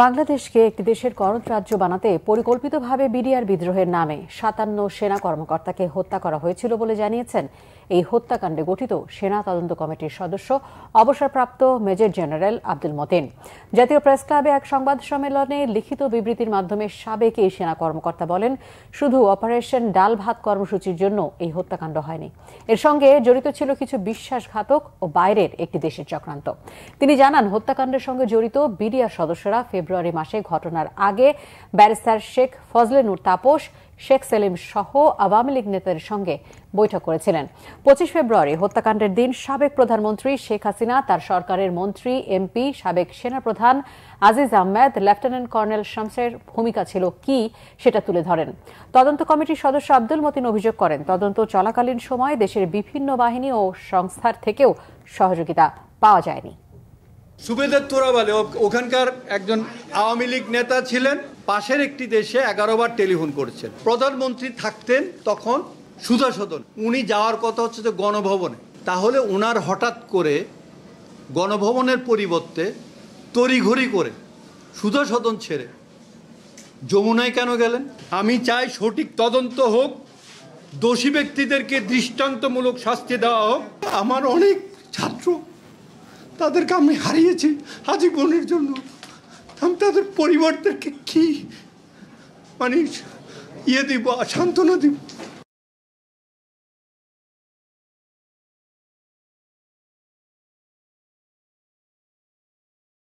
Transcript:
বাংলাদেশকে একটি দেশের গণরাজ্য বানাতে পরিকল্পিতভাবে বিডিআর বিদ্রোহের নামে ৫৭ সেনা কর্মকর্তাকে হত্যা করা হয়েছিল বলে জানিয়েছেন এই হত্যাকাণ্ডে গঠিত সেনা তদন্ত কমিটির সদস্য অবসরপ্রাপ্ত মেজর জেনারেল আব্দুল মতিন। জাতীয় প্রেস ক্লাবে এক সংবাদ সম্মেলনে লিখিত বিবৃতির মাধ্যমে সাবেক এই সেনা কর্মকর্তা বলেন, শুধু অপারেশন ডাল ভাত কর্মসূচির জন্য এই হত্যাকাণ্ড হয়নি, এর সঙ্গে জড়িত ছিল কিছু বিশ্বাসঘাতক ও বাইরের একটি দেশের চক্রান্ত। তিনি জানান, হত্যাকাণ্ডের সঙ্গে জড়িত বিডিআর সদস্যরা ফেব্রুয়ারি মাসে ঘটনার আগে ব্যারিস্টার শেখ ফজলে নূর তাপস, শেখ সেলিম সহ আওয়ামী লীগ নেতাদের সঙ্গে বৈঠক করেছিলেন। ২৫ ফেব্রুয়ারি হত্যাকাণ্ডের দিন সাবেক প্রধানমন্ত্রী শেখ হাসিনা, তার সরকারের মন্ত্রী, এমপি, সাবেক সেনাপ্রধান আজিজ আহমেদ, লেফটেন্যান্ট কর্নেল শামসের ভূমিকা ছিল কি সেটা তুলে ধরেন। তদন্ত কমিটির সদস্য আব্দুল মতিন অভিযোগ করেন, তদন্ত চলাকালীন সময় দেশের বিভিন্ন বাহিনী ও সংস্থার থেকেও সহযোগিতা পাওয়া যায়নি। সুবেদার তোরাবালে ওখানকার একজন আওয়ামী লীগ নেতা ছিলেন, পাশের একটি দেশে 11 বার টেলিফোন করেছেন। প্রধানমন্ত্রী থাকতেন তখন সুধা সদন, উনি যাওয়ার কথা হচ্ছে যে গণভবনে, তাহলে ওনার হঠাৎ করে গণভবনের পরিবর্তে তড়িঘড়ি করে সুধা সদন ছেড়ে যমুনায় কেন গেলেন? আমি চাই সঠিক তদন্ত হোক, দোষী ব্যক্তিদেরকে দৃষ্টান্তমূলক শাস্তি দেওয়া হোক। আমার অনেক ছাত্র, তাদেরকে আমি হারিয়েছি আজীবনের জন্য। আমি তাদের পরিবারদেরকে কি দিব, সান্ত্বনা দিব?